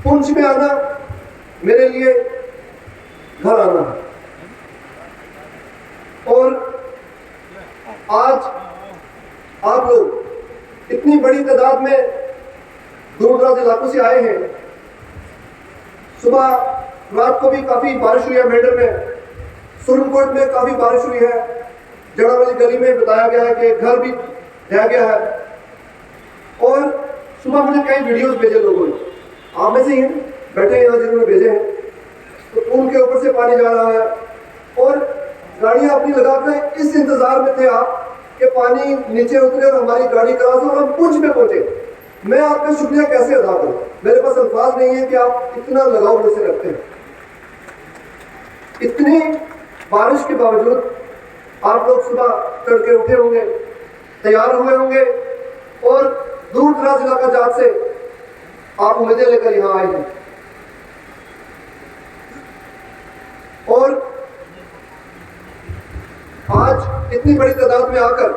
पुंछ में आना मेरे लिए घर आना है। और आज आप लोग इतनी बड़ी तादाद में दूर दराज इलाकों से आए हैं। सुबह रात को भी काफ़ी बारिश हुई है मेंढर में, सुरनकोट में काफ़ी बारिश हुई है, जड़ा वाली गली में बताया गया है कि घर भी ढह गया है। और सुबह मुझे कई वीडियोस भेजे लोगों ने, आप में से ही बैठे हैं यहाँ जिन्होंने भेजे हैं, तो उनके ऊपर से पानी जा रहा है और गाड़ियाँ अपनी लगाकर इस इंतजार में थे आप कि पानी नीचे उतरे और हमारी गाड़ी क्रॉस हो और हम पुंछ में पहुंचे। मैं आपका शुक्रिया कैसे अदा करूं, मेरे पास अल्फाज नहीं है कि आप इतना लगाव मुझसे रखते हैं। इतनी बारिश के बावजूद आप लोग सुबह तड़के उठे होंगे, तैयार हुए होंगे और दूर दराज इलाका जात से आप उम्मीदें लेकर यहाँ आए हैं। और आज इतनी बड़ी तादाद में आकर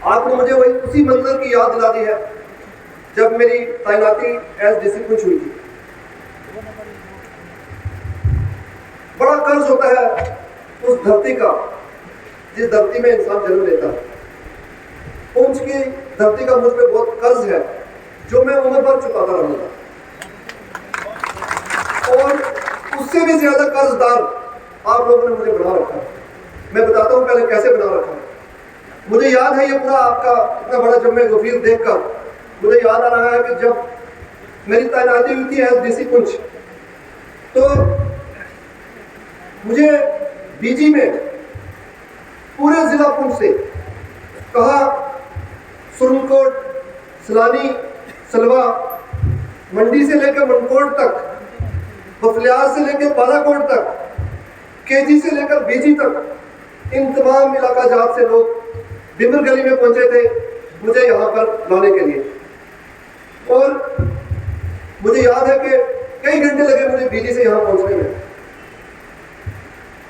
आपने मुझे वही उसी मंजर की याद दिला दी है जब मेरी तैनाती एज डीसी पुंछ हुई थी। बड़ा कर्ज होता है उस धरती का जिस धरती में इंसान जन्म लेता है। पुंछ की धरती का मुझ पे बहुत कर्ज है जो मैं उम्र भर चुकाता रहूंगा, और उससे भी ज्यादा कर्जदार आप लोगों ने मुझे बना रखा है। मैं बताता हूं पहले कैसे बना रखा है। मुझे याद है ये पूरा आपका इतना बड़ा जम्मे गफीर देखकर मुझे याद आ रहा है कि जब मेरी तैनाती हुई थी एज डीसी पुंछ, तो मुझे बीजी में पूरे जिला पुंछ से कहा सुरनकोट, सलानी, सलवा, मंडी से लेकर मनकोट तक, बफलियाज से लेकर बालाकोट तक, केजी से लेकर बीजी तक, इन तमाम इलाका जात से लोग बिमर गली में पहुंचे थे मुझे यहाँ पर लाने के लिए। और मुझे याद है कि कई घंटे लगे मुझे बीजी से यहाँ पहुंचने में,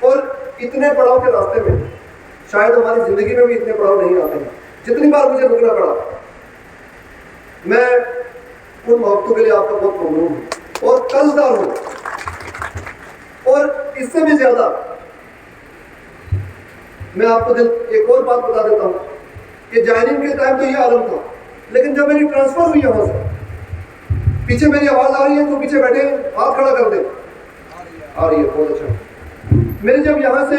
और इतने पड़ाव के रास्ते में शायद हमारी जिंदगी में भी इतने पड़ाव नहीं आते हैं जितनी बार मुझे रुकना पड़ा। मैं उन मोहब्बतों के लिए आपका बहुत ममनून हूँ और कर्जदार हूँ। और इससे भी ज्यादा मैं आपको एक और बात बता देता हूँ कि ज्वाइनिंग के टाइम तो ये आलम था, लेकिन जब मेरी ट्रांसफर हुई यहाँ से, पीछे मेरी आवाज आ रही है तो पीछे बैठे हाथ खड़ा कर दे, आ रही है, बहुत अच्छा। मेरी जब यहाँ से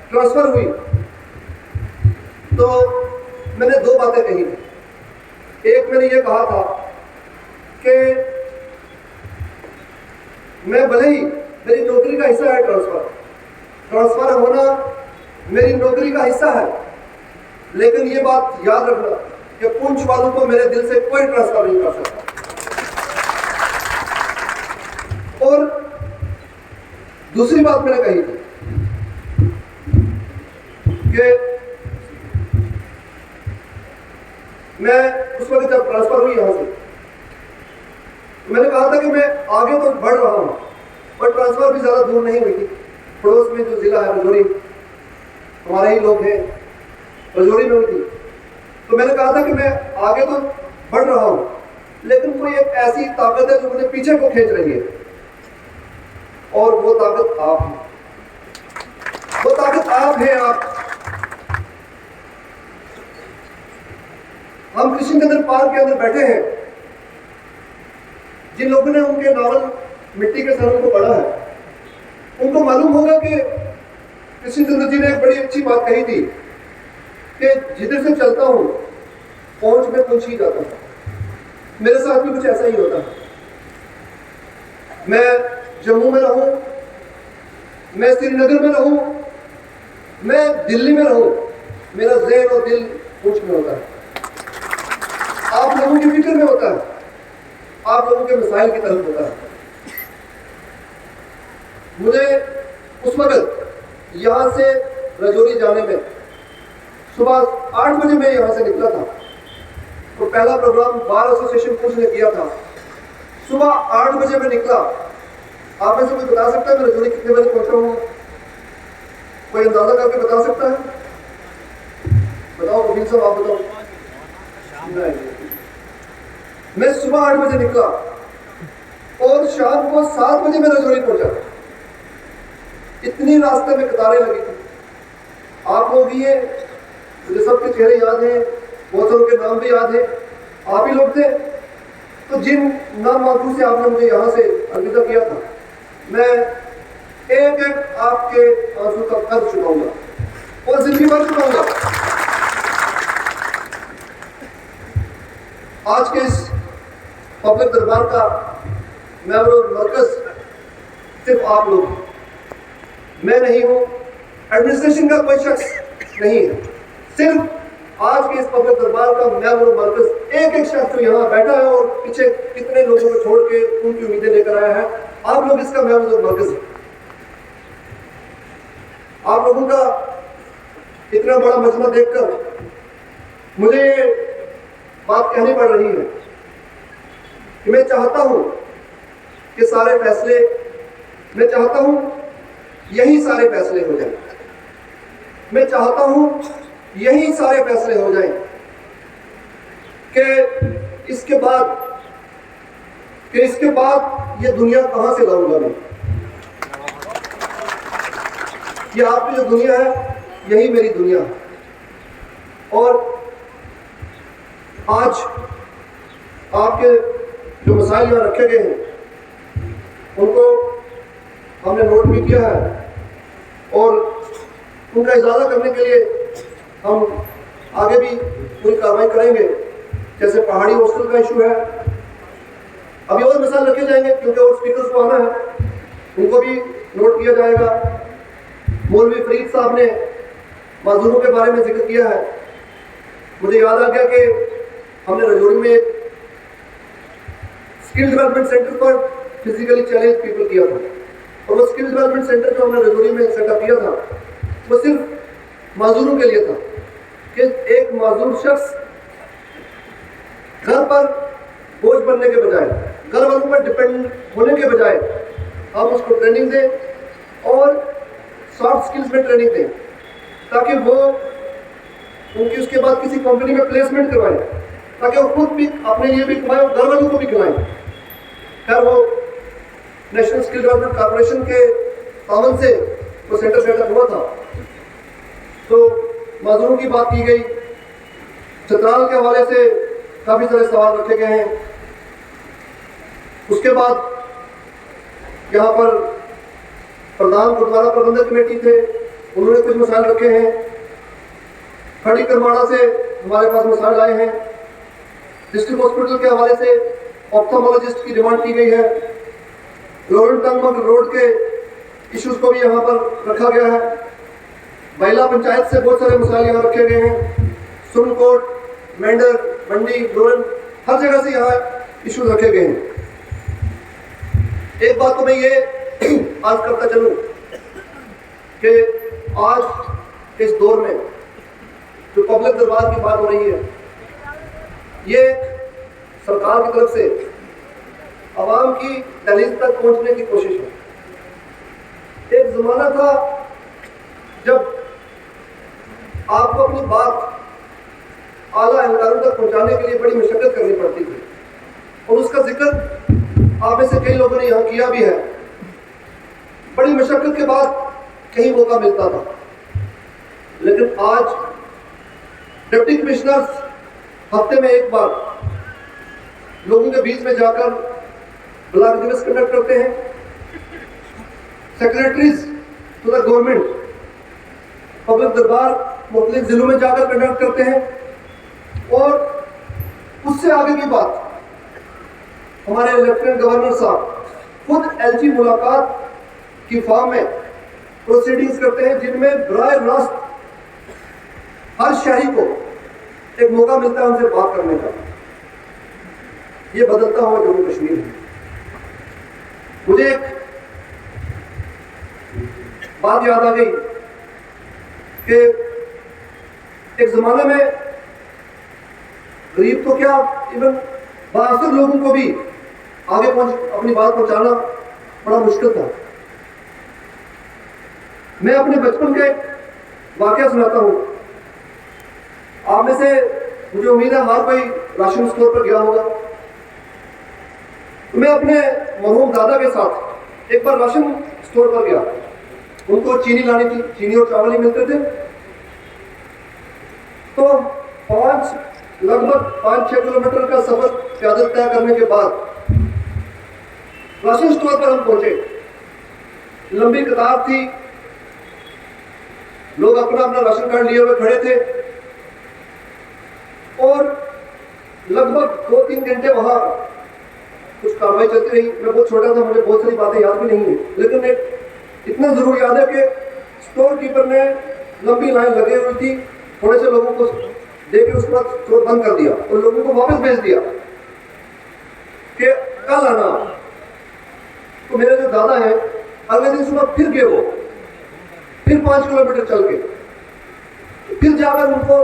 ट्रांसफर हुई तो मैंने दो बातें कही थी। एक मैंने ये कहा था कि मैं भले ही मेरी नौकरी का हिस्सा है ट्रांसफर होना मेरी नौकरी का हिस्सा है, लेकिन ये बात याद रखना कि पुंछ वालों को मेरे दिल से कोई ट्रांसफर नहीं कर सकता। और दूसरी बात मैंने कही थी कि मैं उस वक्त जब ट्रांसफर हुई यहां से, मैंने कहा था कि मैं आगे तो बढ़ रहा हूं, पर ट्रांसफर भी ज्यादा दूर नहीं हुई थी। पड़ोस में जो जिला है रजौरी, हमारे ही लोग हैं, रजौरी में हुई थी। तो मैंने कहा था कि मैं आगे तो बढ़ रहा हूं, लेकिन कोई एक ऐसी ताकत है जो मुझे पीछे को खींच रही है, और वो ताकत आप हैं। वो ताकत आप हैं। आप हम कृष्णचंद्र पार्क के अंदर बैठे हैं। जिन लोगों ने उनके नावल मिट्टी के सरों को पढ़ा है उनको मालूम होगा कि कृष्णचंद्र जी ने एक बड़ी अच्छी बात कही थी कि जिधर से चलता हूं पहुंच में पहुंच ही जाता हूं। मेरे साथ भी कुछ ऐसा ही होता है। मैं जम्मू में रहूं, मैं श्रीनगर में रहूं, मैं दिल्ली में रहूं, मेरा ज़हन और दिल पहुंच में होता है। आप लोगों की फिक्र में होता है, आप लोगों के मसाइल की तरफ होता है। मुझे उस वक्त यहाँ से रजौरी जाने में सुबह 8 बजे मैं यहाँ से निकला था। तो पहला प्रोग्राम बार एसोसिएशन पुंछ ने किया था। सुबह 8 बजे मैं निकला। आप में से कोई बता सकता है मैं रजौरी कितने बजे पहुंचा हूँ? कोई अंदाजा करके बता सकता है? बताओ वकील साहब, आप बताओ। मैं सुबह 8 बजे निकला और शाम को 7 बजे मैं रजौरी पहुंचा। इतनी रास्ते में कतारें लगी थी। आप लोग ही हैं, मुझे सबके चेहरे याद हैं, बहुत सारों के नाम भी याद हैं, आप ही लोग थे। तो जिन नाम मातू से आपने मुझे यहाँ से अलविदा किया था, मैं एक एक आपके आंसू का कर्ज चुकाऊंगा और जिंदगी भर चुकाऊंगा। आज के इस पब्लिक दरबार का महवर और मरकज सिर्फ आप लोग हैं, मैं नहीं हूं, एडमिनिस्ट्रेशन का कोई शख्स नहीं है। सिर्फ आज के इस पब्लिक दरबार का महवर और मरकज एक एक शख्स जो यहाँ बैठा है और पीछे कितने लोगों को छोड़ के उनकी उम्मीदें लेकर आया है, आप लोग इसका महवर और मरकज है। आप लोगों का इतना बड़ा मजमा देखकर मुझे ये बात कहनी पड़ रही है कि मैं चाहता हूं कि सारे फैसले, मैं चाहता हूं यही सारे फैसले हो जाएं। मैं चाहता हूं यही सारे फैसले हो जाएं कि इसके बाद ये दुनिया कहां से लाऊंगा मैं। ये आपकी जो दुनिया है, यही मेरी दुनिया है। और आज आपके जो मसाइल यहाँ रखे गए हैं, उनको हमने नोट भी किया है और उनका इजाज़ा करने के लिए हम आगे भी पूरी कार्रवाई करेंगे। जैसे पहाड़ी हॉस्टल का इशू है, अभी और मसाइल रखे जाएंगे क्योंकि और स्पीकर्स को आना है, उनको भी नोट किया जाएगा। मौलवी फरीद साहब ने मजदूरों के बारे में जिक्र किया है। मुझे याद आ गया कि हमने रजौरी में एक स्किल डेवलपमेंट सेंटर पर फिजिकली चैलेंज पीपल किया था, और वो स्किल डेवलपमेंट सेंटर जो हमने रजौरी में सेटअप किया था, वो सिर्फ माजूरों के लिए था कि एक माजूर शख्स घर पर बोझ बनने के बजाय, घर वालों पर डिपेंड होने के बजाय हम उसको ट्रेनिंग दें और सॉफ्ट स्किल्स में ट्रेनिंग दें, ताकि वो उनकी उसके बाद किसी कंपनी में प्लेसमेंट करवाएं, ताकि वो खुद भी अपने लिए भी कमाएं और घर वालों को भी खिलाएं। खैर, वो नेशनल स्किल डेवलपमेंट कॉर्पोरेशन के तावन से वो सेंटर सेटअप हुआ था। तो मजदूरों की बात की गई, चित्राल के हवाले से काफ़ी सारे सवाल रखे गए हैं। उसके बाद यहाँ पर प्रधान गुरुद्वारा प्रबंधक कमेटी थे, उन्होंने कुछ मसाइल रखे हैं। खड़ी करमाड़ा से हमारे पास मसाइल आए हैं। डिस्ट्रिक्ट हॉस्पिटल के हवाले से ऑप्थोमोलॉजिस्ट की डिमांड की गई है। लोरन टंगमंग रोड के इश्यूज को भी यहाँ पर रखा गया है। महिला पंचायत से बहुत सारे मसाइल यहाँ रखे गए हैं। सुरनकोट, मेंढर, मंडी, लोरन, हर जगह से यहाँ इश्यूज रखे गए हैं। एक बात तो मैं ये आज करता चलूँ कि आज इस दौर में जो पब्लिक दरबार की बात हो रही है, ये सरकार की तरफ से आवाम की दहलीज तक पहुंचने की कोशिश है। एक जमाना था जब आपको अपनी बात आला अहलकारों तक पहुंचाने के लिए बड़ी मशक्कत करनी पड़ती थी, और उसका जिक्र आप में से कई लोगों ने यहाँ किया भी है। बड़ी मशक्कत के बाद कहीं मौका मिलता था, लेकिन आज डिप्टी कमिश्नर्स हफ्ते में एक बार लोगों के बीच में जाकर ब्लॉक दिवस कंडक्ट करते हैं। Secretaries to the government public darbar मुख्तलिफ जिलों में जाकर कंडक्ट करते हैं। और उससे आगे की बात, हमारे लेफ्टिनेंट गवर्नर साहब खुद एलजी मुलाकात की फॉर्म में प्रोसीडिंग्स करते हैं, जिनमें बराह रास्त हर शहरी को एक मौका मिलता है उनसे बात करने का। ये बदलता हुआ जम्मू कश्मीर है। मुझे एक बात याद आ गई कि एक जमाने में गरीब तो क्या, इवन बासर लोगों को भी आगे अपनी बात पहुंचाना बड़ा मुश्किल था। मैं अपने बचपन का एक वाकया सुनाता हूं। आप में से मुझे उम्मीद है हर कोई राशन स्टोर पर गया होगा। मैं अपने मरहूम दादा के साथ एक बार राशन स्टोर पर गया। उनको चीनी लानी थी, चीनी और चावल ही मिलते थे। तो लगभग 5-6 किलोमीटर का सफर पैदल तय करने के बाद राशन स्टोर पर हम पहुंचे। लंबी कतार थी, लोग अपना अपना राशन कार्ड लिए हुए खड़े थे और लगभग 2-3 घंटे वहां कुछ कार्रवाई चलती रही। मैं बहुत छोटा था, मुझे बहुत सारी बातें याद भी नहीं है, लेकिन एक इतना जरूर याद है कि स्टोर कीपर ने लंबी लाइन लगे हुई थी, थोड़े से लोगों को दे के उसके बाद स्टोर बंद कर दिया और लोगों को वापस भेज दिया कि कल आना। तो मेरे जो दादा हैं अगले दिन सुबह फिर गए, वो फिर 5 किलोमीटर चल के फिर जाकर उनको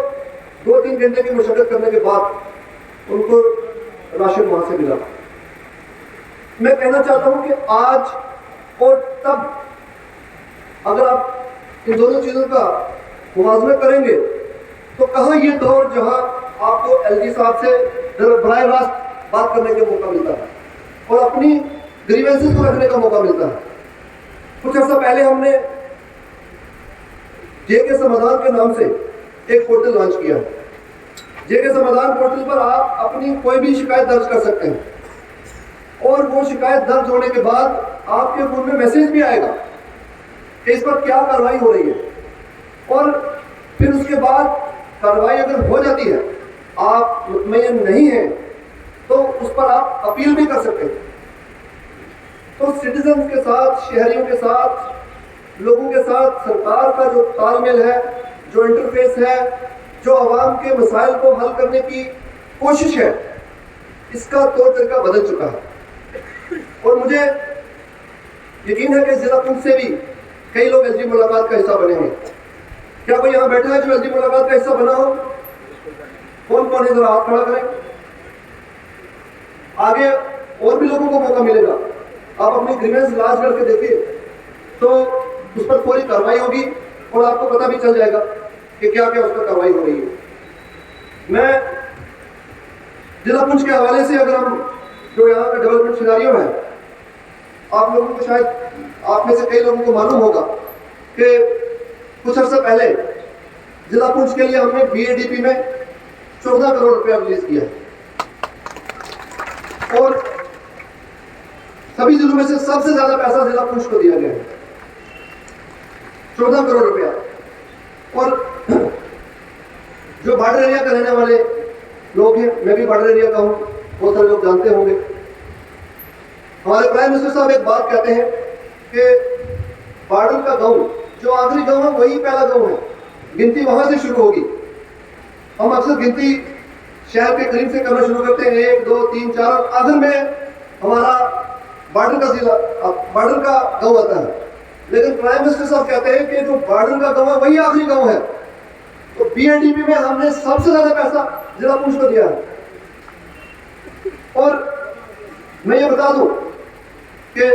2-3 घंटे की मशक्कत करने के बाद उनको राशन वहां से मिला। मैं कहना चाहता हूं कि आज और तब अगर आप इन दोनों चीजों का मुवाजना करेंगे तो कहां ये दौर जहां आपको एलजी साहब से बराह रास्त बात करने का मौका मिलता है और अपनी ग्रीवेंसेस को रखने का मौका मिलता है। कुछ अर्सा पहले हमने जेके समाधान के नाम से एक पोर्टल लॉन्च किया है। जेके समाधान पोर्टल पर आप अपनी कोई भी शिकायत दर्ज कर सकते हैं और वो शिकायत दर्ज होने के बाद आपके फोन में मैसेज भी आएगा कि इस पर क्या कार्रवाई हो रही है। और फिर उसके बाद कार्रवाई अगर हो जाती है, आप मुतमईन नहीं हैं, तो उस पर आप अपील भी कर सकते हैं। तो सिटीजन के साथ, शहरियों के साथ, लोगों के साथ सरकार का जो तालमेल है, जो इंटरफेस है, जो आवाम के मसाइल को हल करने की कोशिश है, इसका तौर तरीका बदल चुका है। और मुझे यकीन है कि जिला पुंछ से भी कई लोग एलजी मुलाकात का हिस्सा बने हैं। क्या कोई यहाँ बैठा है जो एलजी मुलाकात का हिस्सा बना हो? कौन कौन है, जरा हाथ खड़ा करें। आगे और भी लोगों को मौका मिलेगा। आप अपनी ग्रीवेंस लाज करके देखिए तो उस पर पूरी कार्रवाई होगी और आपको पता भी चल जाएगा कि क्या क्या उस पर कार्रवाई हो रही है। मैं जिला पुंछ के हवाले से, अगर हम जो यहाँ का डेवलपमेंट सिनेरियो है, आप लोगों को शायद, आप में से कई लोगों को मालूम होगा कि कुछ अर्सा पहले जिला पुंछ के लिए हमने बीएडीपी में 14 करोड़ रुपया रिलीज किया और सभी जिलों में से सबसे ज्यादा पैसा जिला पुंछ को दिया गया है, 14 करोड़ रुपया। और जो बॉर्डर एरिया का रहने वाले लोग हैं, मैं भी बॉर्डर एरिया का हूं, बहुत सारे लोग जानते होंगे। हमारे प्राइम मिनिस्टर साहब एक बात कहते हैं कि बॉर्डर का गांव जो आखिरी गांव है वही पहला गांव है, गिनती वहां से शुरू होगी। हम अक्सर गिनती शहर के करीब से करना शुरू करते हैं, 1, 2, 3, 4 और आखिर में हमारा बॉर्डर का जिला, बॉर्डर का गांव आता है। लेकिन प्राइम मिनिस्टर साहब कहते हैं कि जो बॉर्डर का गांव है वही आखिरी गांव है। तो बीएडीपी में हमने सबसे ज्यादा पैसा जिला पुंछ को दिया है। और मैं ये बता दूं कि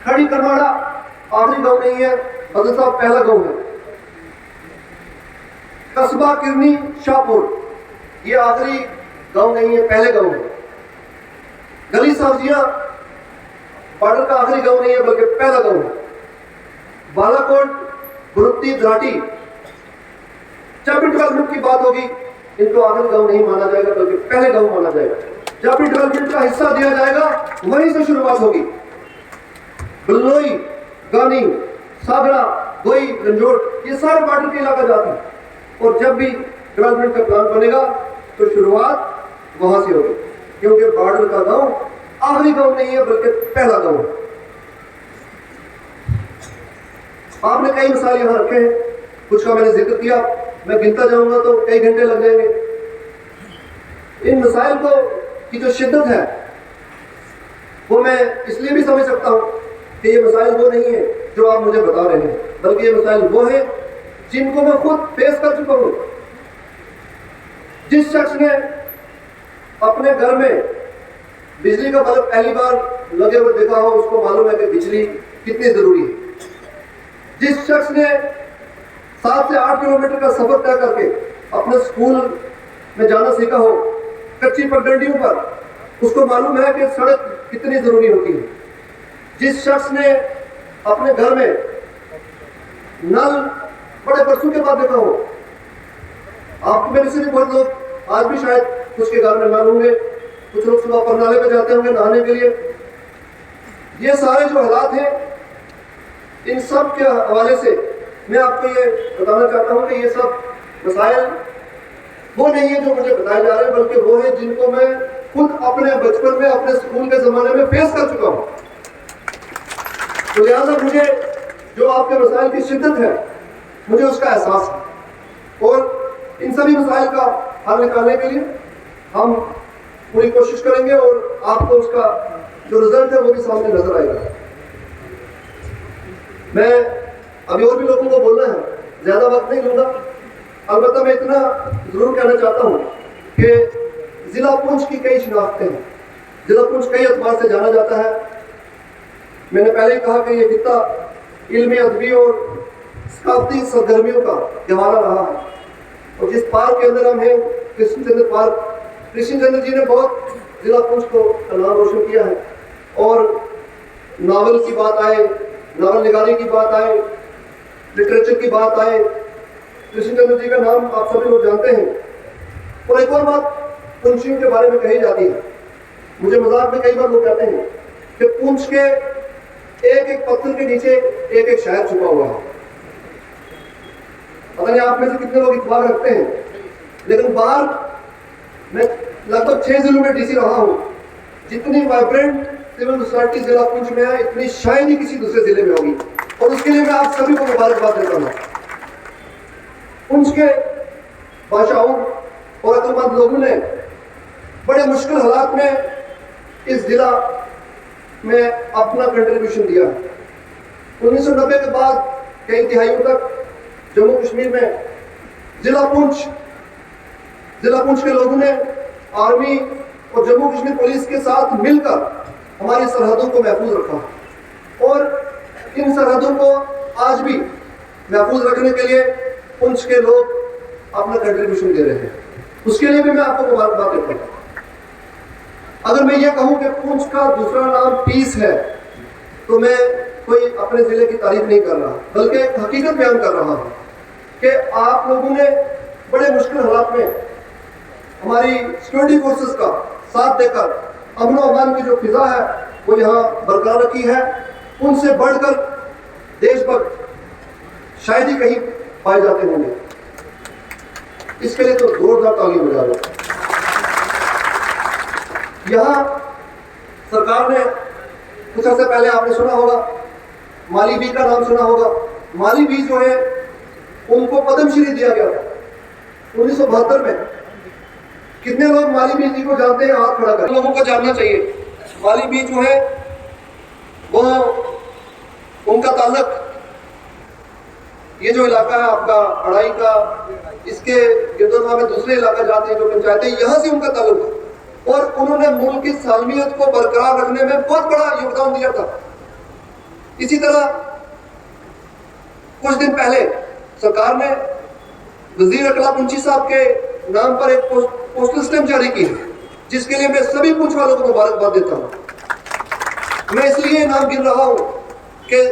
खड़ी करमाड़ा आखिरी गांव नहीं है, बदल साहब पहला गांव है। कस्बा किरनी शाहपुर ये आखिरी गांव नहीं है, पहले गांव है। गली सब्जियां बॉर्डर का आखिरी गांव नहीं है बल्कि पहला गांव है। बालाकोट, बुरुत्ती, धराटी, जब भी डेवलपमेंट की बात होगी इनको आखिरी गांव नहीं माना जाएगा बल्कि पहले गांव माना जाएगा। जब भी डेवलपमेंट का हिस्सा दिया जाएगा वहीं से शुरुआत होगी। बल्लोई, गानी, सागरा, गोई, रंजोट ये सारे बॉर्डर के इलाका जाते हैं और जब भी डेवलपमेंट का प्लान बनेगा तो शुरुआत वहां से होगी, क्योंकि बॉर्डर का गांव आखिरी गांव नहीं है बल्कि पहला गांव है। आपने कई मिसाल यहां रखे हैं, कुछ का मैंने जिक्र किया, मैं गिनता जाऊंगा तो कई घंटे लग जाएंगे। इन मिसाइल को की जो शिद्दत है वो मैं इसलिए भी समझ सकता हूं कि ये मिसाइल वो नहीं है जो आप मुझे बता रहे हैं, बल्कि ये मिसाइल वो है जिनको मैं खुद फेस कर चुका हूं। जिस शख्स ने अपने घर में बिजली का बल्ब पहली बार लगे हुए देखा हो उसको मालूम है कि बिजली कितनी जरूरी है। जिस शख्स ने 7 से 8 किलोमीटर का सफर तय करके अपने स्कूल में जाना सीखा हो, कच्ची पगडंडियों पर उसको मालूम है कि सड़क कितनी जरूरी होती है। जिस शख्स ने अपने घर में नल बड़े बरसों के बाद देखा हो, आपको मेरे से भी बहुत लोग आज भी शायद उसके घर में नल होंगे, कुछ लोग सुबह पर नाले पे जाते होंगे नहाने के लिए। ये सारे जो हालात हैं, इन सब के हवाले से मैं आपको ये बताना चाहता हूं कि ये सब मसाइल वो नहीं है जो मुझे बताए जा रहे हैं, बल्कि वो है जिनको मैं खुद अपने बचपन में अपने स्कूल के जमाने में फेस कर चुका हूं। तो लिहाजा मुझे जो आपके मसाइल की शिद्दत है, मुझे उसका एहसास है, और इन सभी मसाइल का हल निकालने के लिए हम पूरी कोशिश करेंगे और आपको उसका जो रिजल्ट है वो भी सामने नजर आएगा। मैं अभी और भी लोगों को बोलना है, ज्यादा वक्त नहीं लूंगा। अलबत्ता मैं इतना जरूर कहना चाहता हूं कि जिला पुंछ की कई शिनाख्तें हैं। जिला पुंछ कई एतबार से जाना जाता है। मैंने पहले ही कहा कि ये कितना इल्मी, अदबी और सकाफती सरगर्मियों का जमाना रहा है। और जिस पार्क के अंदर हम हैं, कृष्णचंद्र पार्क, कृष्णचंद्र जी ने बहुत जिला पुंछ को नाम रोशन किया है। और नावल की बात आए, नावल निगारी की बात आए, लिटरेचर की बात आए, कृष्णचंद्र जी का नाम आप सभी लोग जानते हैं। और एक और बात पुंछियों के बारे में कही जाती है, मुझे मजाक में कई बार लोग कहते हैं कि पुंछ के एक एक पत्थर के नीचे एक एक शायर छुपा हुआ है। पता नहीं आप में से कितने लोग इतबार रखते हैं, लेकिन बाहर मैं लगभग 6 जिलों में डीसी रहा हूं। जितनी वाइब्रेंट सिविल सोसाइटी जिला पुंछ में है, इतनी शायद ही किसी दूसरे जिले में होगी, और उसके लिए मैं आप सभी को मुबारकबाद देता हूं। पुंछ के बादशाहों और अक्लमंद लोगों ने बड़े मुश्किल हालात में इस जिला में अपना कंट्रीब्यूशन दिया। 1990 के बाद कई तिहाइयों तक जम्मू कश्मीर में जिला पुंछ के लोगों ने आर्मी और जम्मू कश्मीर पुलिस के साथ मिलकर हमारी सरहदों को महफूज रखा, और इन सरहदों को आज भी महफूज रखने के लिए पुंछ के लोग अपना कंट्रीब्यूशन दे रहे हैं। उसके लिए भी मैं आपको मुबारकबाद देता हूं। अगर मैं ये कहूं कि पुंछ का दूसरा नाम पीस है, तो मैं कोई अपने जिले की तारीफ नहीं कर रहा, बल्कि एक हकीकत बयान कर रहा हूं कि आप लोगों ने बड़े मुश्किल हालात में हमारी सिक्योरिटी फोर्सेस का साथ देकर अमन और अमान की जो फिजा है वो यहाँ बरकरार रखी है। उनसे बढ़कर देशभक्त शायद ही कहीं पाए जाते होंगे। इसके लिए तो जोरदार ताली बजा दो। यहाँ सरकार ने कुछ अर्से पहले आपने सुना होगा, माली बी का नाम सुना होगा। माली बी जो है उनको पद्मश्री दिया गया था 1972 में। कितने लोग माली बी जी को जानते हैं? हाथ खड़ा कर। लोगों को जानना चाहिए माली बी जो है वो, उनका ताल्लुक ये जो इलाका है आपका अड़ाई का, इसके गिरदोनवा में दूसरे इलाका जाते हैं जो पंचायतें, यहां से उनका ताल्लुक है। और उन्होंने मुल्क की सालमियत को बरकरार रखने में बहुत बड़ा योगदान दिया था। इसी तरह कुछ दिन पहले सरकार ने वजीर अकला पुंछी साहब के नाम पर एक पोस्टल स्टैम्प जारी की है, जिसके लिए मैं सभी पुंछ वालों को मुबारकबाद देता हूं। मैं इसलिए नाम गिन रहा हूं कि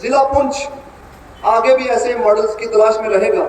जिला पुंछ आगे भी ऐसे मॉडल्स की तलाश में रहेगा।